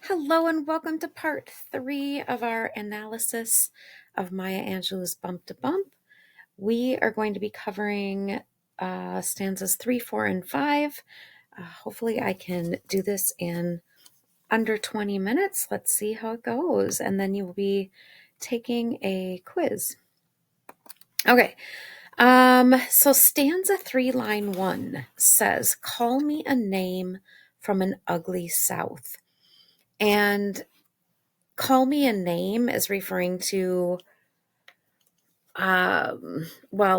Hello and welcome to part 3 of our analysis of Maya Angelou's Bump to Bump. We are going to be covering stanzas 3, 4, and 5. Hopefully I can do this in under 20 minutes. Let's see how it goes. And then you will be taking a quiz. Okay. So stanza 3, line 1 says, "Call me a name from an ugly south." And call me a name is referring to,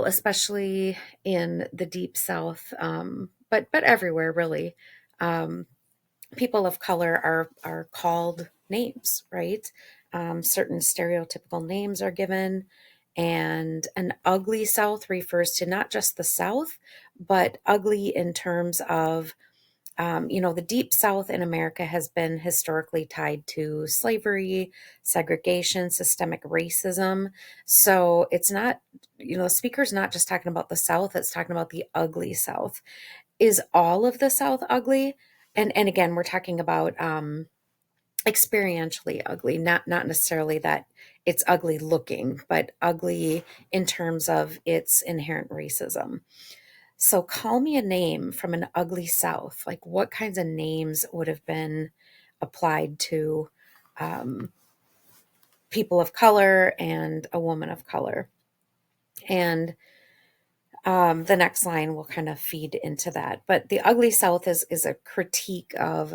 especially in the deep south, but everywhere really. Um, People of color are called names, right? Certain stereotypical names are given, and an ugly south refers to not just the south, but ugly in terms of the deep South in America has been historically tied to slavery, segregation, systemic racism. So it's not, the speaker's not just talking about the South, it's talking about the ugly South. Is all of the South ugly? And again, we're talking about experientially ugly, not necessarily that it's ugly looking, but ugly in terms of its inherent racism. So call me a name from an ugly South. Like, what kinds of names would have been applied to um, people of color and a woman of color? And the next line will kind of feed into that. But the ugly South is a critique of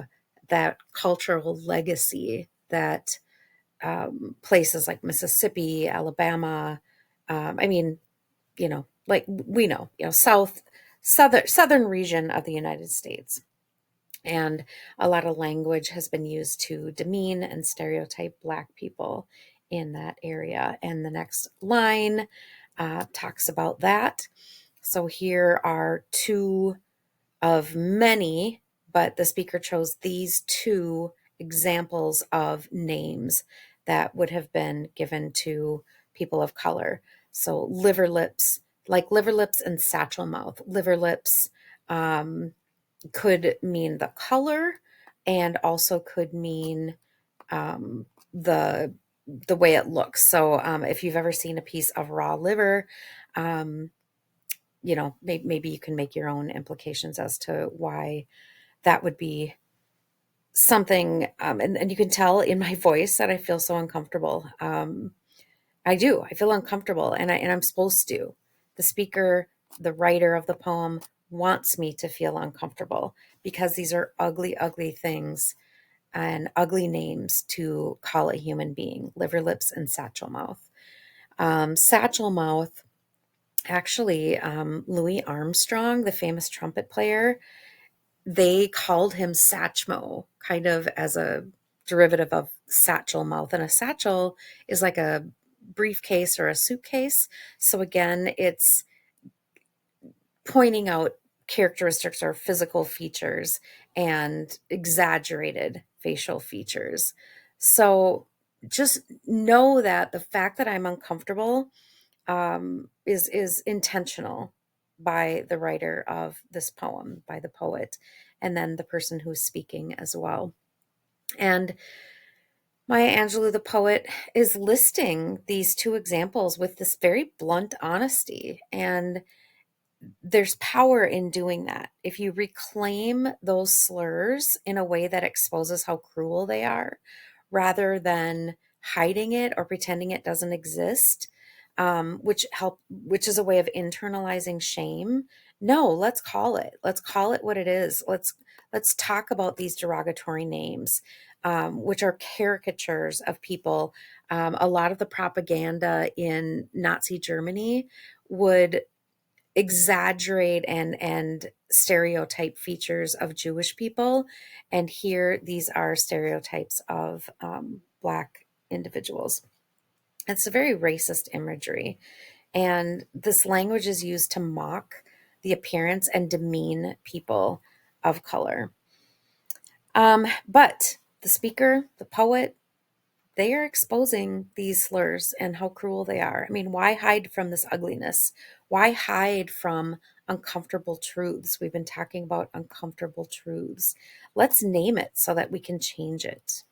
that cultural legacy that places like Mississippi, Alabama, I mean, like we know, southern region of the United States. And a lot of language has been used to demean and stereotype Black people in that area. And the next line talks about that. So here are two of many, but the speaker chose these two examples of names that would have been given to people of color. So liver lips, like liver lips and satchel mouth. Liver lips could mean the color and also could mean um, the the way it looks. So if you've ever seen a piece of raw liver, um, maybe you can make your own implications as to why that would be something. And you can tell in my voice that I feel so uncomfortable. I do. I feel uncomfortable, and I'm supposed to. The speaker, the writer of the poem, wants me to feel uncomfortable because these are ugly, ugly things and ugly names to call a human being: liver lips and satchel mouth. Satchel mouth, actually, Louis Armstrong, the famous trumpet player, they called him Satchmo, kind of as a derivative of satchel mouth. And a satchel is like a briefcase or a suitcase. So again, it's pointing out characteristics or physical features and exaggerated facial features. So just know that the fact that I'm uncomfortable is intentional by the writer of this poem, by the poet, and then the person who's speaking as well. And Maya Angelou, the poet, is listing these two examples with this very blunt honesty. And there's power in doing that. If you reclaim those slurs in a way that exposes how cruel they are, rather than hiding it or pretending it doesn't exist, which is a way of internalizing shame. No, let's call it. Let's call it what it is. Let's talk about these derogatory names, which are caricatures of people. A lot of the propaganda in Nazi Germany would exaggerate and stereotype features of Jewish people, and here these are stereotypes of Black individuals. It's a very racist imagery, and this language is used to mock the appearance and demean people of color. But the speaker, the poet, they are exposing these slurs and how cruel they are. I mean, why hide from this ugliness? Why hide from uncomfortable truths? We've been talking about uncomfortable truths. Let's name it so that we can change it.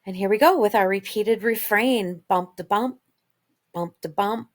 And here we go with our repeated refrain, bump to bump, bump to bump.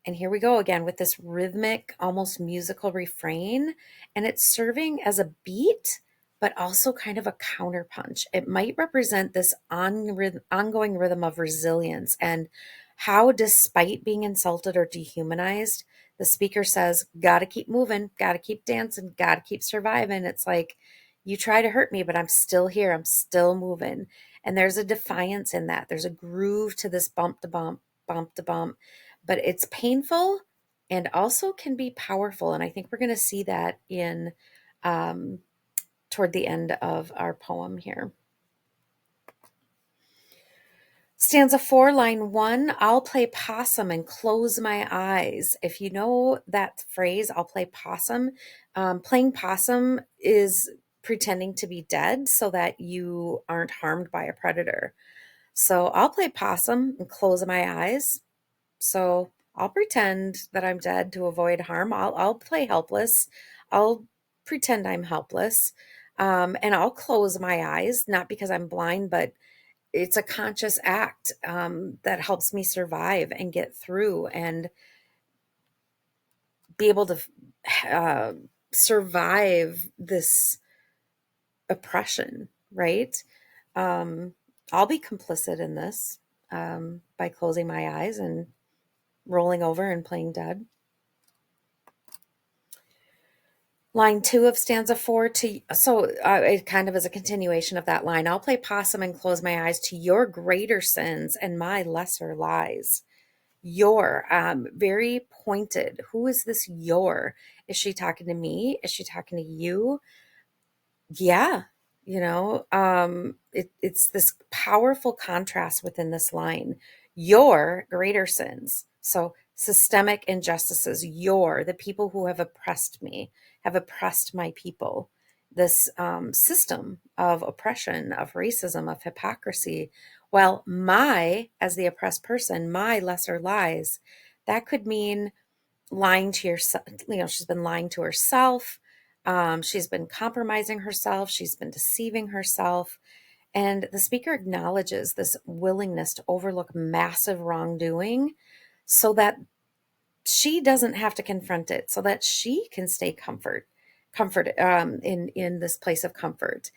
And here we go again with this rhythmic, almost musical refrain. And it's serving as a beat, but also kind of a counterpunch. It might represent this ongoing rhythm of resilience and how, despite being insulted or dehumanized, the speaker says, gotta keep moving, gotta keep dancing, gotta keep surviving. It's like, you try to hurt me, but I'm still here, I'm still moving. And there's a defiance in that. There's a groove to this bump to bump, bump to bump, but it's painful and also can be powerful. And I think we're going to see that in um, toward the end of our poem here. Stanza 4, line 1, I'll play possum and close my eyes. If you know that phrase, I'll play possum, playing possum is pretending to be dead so that you aren't harmed by a predator. So I'll play possum and close my eyes. So I'll pretend that I'm dead to avoid harm. I'll play helpless. I'll pretend I'm helpless. And I'll close my eyes, not because I'm blind, but it's a conscious act that helps me survive and get through and be able to uh, survive this oppression, right? Um, I'll be complicit in this by closing my eyes and rolling over and playing dead. Line 2 of stanza 4 it kind of is a continuation of that line. I'll play possum and close my eyes to your greater sins and my lesser lies. Your, very pointed. Who is this your? Is she talking to me? Is she talking to you? Yeah, it's this powerful contrast within this line. Your greater sins. So systemic injustices, the people who have oppressed me, have oppressed my people. This system of oppression, of racism, of hypocrisy. Well, as the oppressed person, my lesser lies, that could mean lying to yourself. She's been lying to herself. She's been compromising herself. She's been deceiving herself. And the speaker acknowledges this willingness to overlook massive wrongdoing so that she doesn't have to confront it, so that she can stay comfort in this place of comfort.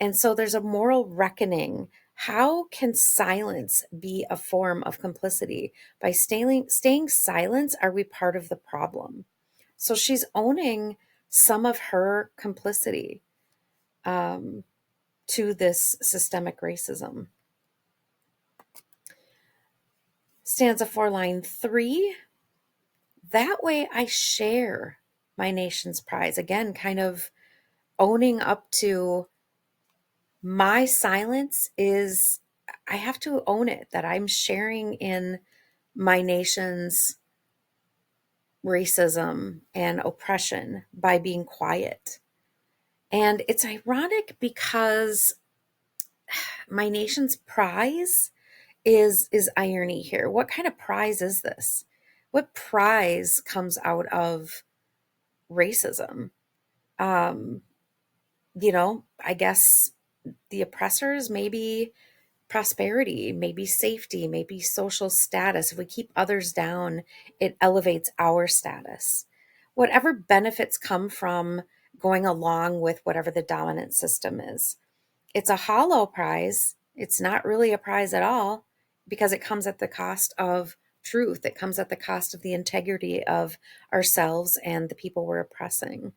And so there's a moral reckoning. How can silence be a form of complicity? By staying silent, are we part of the problem? So she's owning some of her complicity um, to this systemic racism. Stanza 4, line 3. That way I share my nation's prize. Again, kind of owning up to my silence is, I have to own it, that I'm sharing in my nation's racism and oppression by being quiet. And it's ironic because my nation's prize is irony here. What kind of prize is this? What prize comes out of racism? Um, I guess the oppressors, maybe prosperity, maybe safety, maybe social status. If we keep others down, it elevates our status. Whatever benefits come from going along with whatever the dominant system is, it's a hollow prize. It's not really a prize at all because it comes at the cost of truth. It comes at the cost of the integrity of ourselves and the people we're oppressing.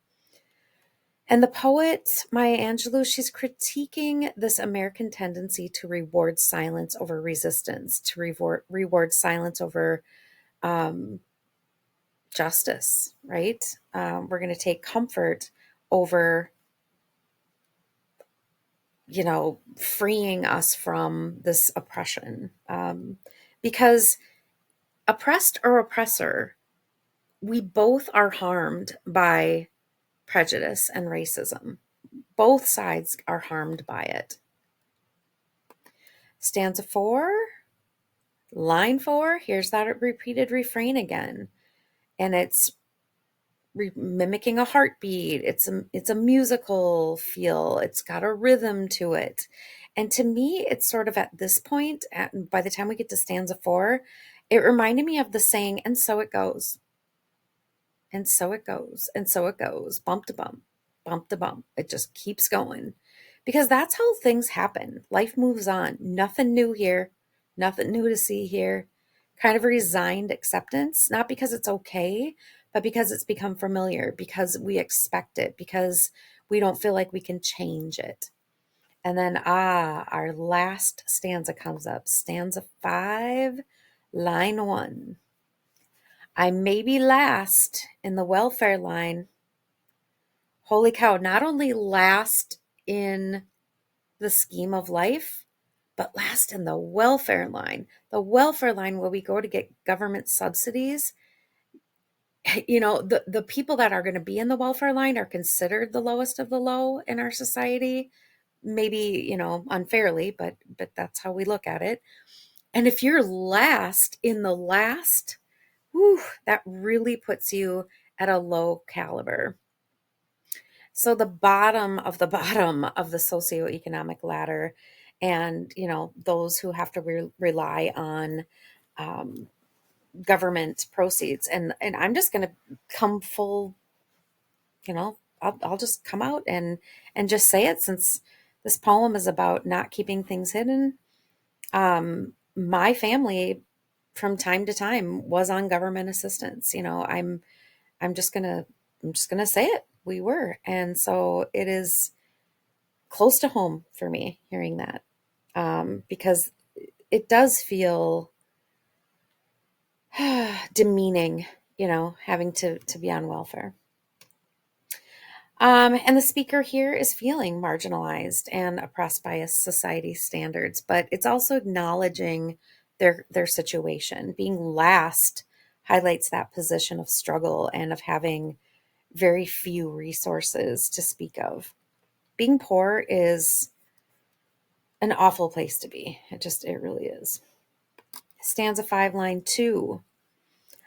And the poet, Maya Angelou, she's critiquing this American tendency to reward silence over resistance, to reward silence over justice, right? We're going to take comfort over, freeing us from this oppression. Because oppressed or oppressor, we both are harmed by prejudice and racism. Both sides are harmed by it. Stanza 4, line 4, here's that repeated refrain again. And it's mimicking a heartbeat. It's a musical feel. It's got a rhythm to it. And to me, it's sort of at this point, by the time we get to stanza 4, it reminded me of the saying, and so it goes, and so it goes, and so it goes, bump to bump, bump to bump. It just keeps going because that's how things happen. Life moves on. Nothing new here, nothing new to see here. Kind of resigned acceptance, not because it's okay, but because it's become familiar, because we expect it, because we don't feel like we can change it. And then, our last stanza comes up. Stanza 5, line 1. I may be last in the welfare line. Holy cow, not only last in the scheme of life, but last in the welfare line. The welfare line where we go to get government subsidies. The people that are going to be in the welfare line are considered the lowest of the low in our society. Maybe, unfairly, but that's how we look at it. And if you're last in the last, whew, that really puts you at a low caliber. So the bottom of the bottom of the socioeconomic ladder, and those who have to rely on um, government proceeds, and I'm just going to come full, I'll just come out and just say it, since this poem is about not keeping things hidden. My family from time to time was on government assistance. I'm just gonna I'm just gonna say it. We were. And so it is close to home for me hearing that. Because it does feel demeaning, having to be on welfare. And the speaker here is feeling marginalized and oppressed by a society's standards, but it's also acknowledging their situation. Being last highlights that position of struggle and of having very few resources to speak of. Being poor is an awful place to be. It really is. Stanza 5, line 2.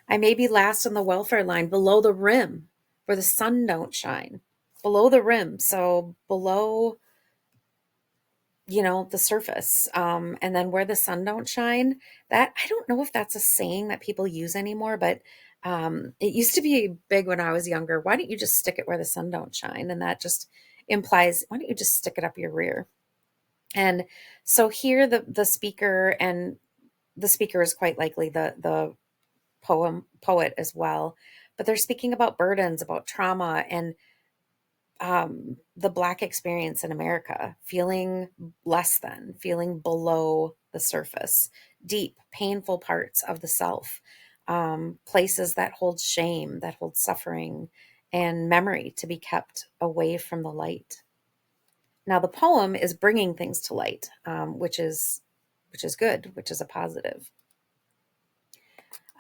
I may be last on the welfare line below the rim where the sun don't shine. Below the rim. So below, the surface. And then where the sun don't shine, that I don't know if that's a saying that people use anymore, but it used to be big when I was younger. Why don't you just stick it where the sun don't shine? And that just implies, why don't you just stick it up your rear? And so here the speaker, and the speaker is quite likely the poet as well, but they're speaking about burdens, about trauma, and the Black experience in America, feeling less than, feeling below the surface, deep, painful parts of the self, places that hold shame, that hold suffering, and memory to be kept away from the light. Now, the poem is bringing things to light, which is good, which is a positive.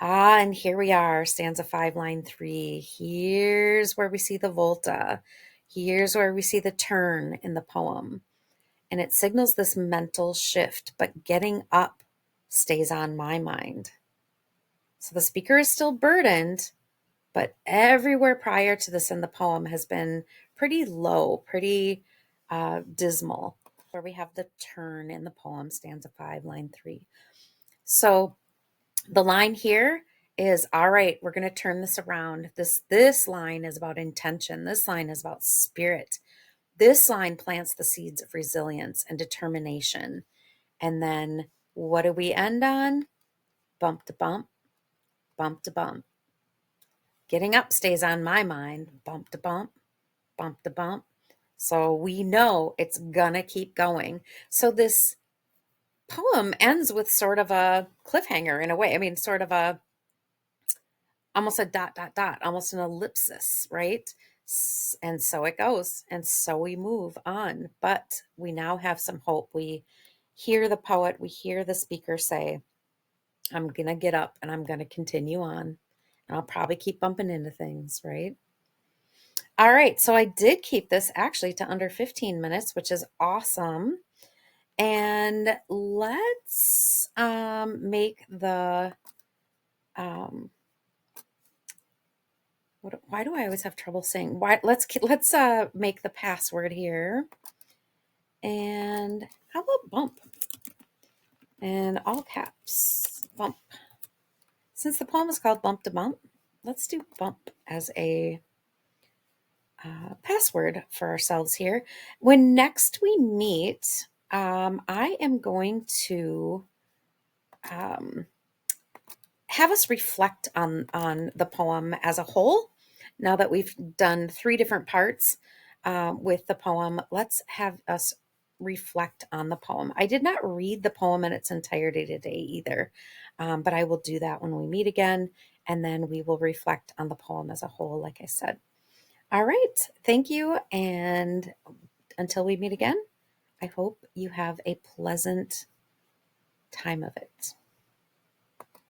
And here we are, stanza 5, line 3. Here's where we see the volta. Here's where we see the turn in the poem. And it signals this mental shift, but getting up stays on my mind. So the speaker is still burdened, but everywhere prior to this in the poem has been pretty low, pretty dismal. Where we have the turn in the poem, stanza 5, line 3. So the line here is, all right, we're going to turn this around. This line is about intention. This line is about spirit. This line plants the seeds of resilience and determination. And then what do we end on? Bump to bump, bump to bump. Getting up stays on my mind. Bump to bump, bump to bump. So we know it's gonna keep going. So this poem ends with sort of a cliffhanger in a way. I mean, sort of almost a dot, dot, dot, almost an ellipsis, right? And so it goes. And so we move on. But we now have some hope. We hear the poet, we hear the speaker say, I'm going to get up and I'm going to continue on. And I'll probably keep bumping into things, right? All right. So I did keep this actually to under 15 minutes, which is awesome. And let's make the why do I always have trouble saying why? Let's make the password here. And how about bump? And all caps, bump. Since the poem is called Bump to Bump, let's do bump as a password for ourselves here. When next we meet, I am going to um, have us reflect on the poem as a whole. Now that we've done 3 different parts with the poem, let's have us reflect on the poem. I did not read the poem in its entirety today either, but I will do that when we meet again, and then we will reflect on the poem as a whole, like I said. All right, thank you, and until we meet again, I hope you have a pleasant time of it.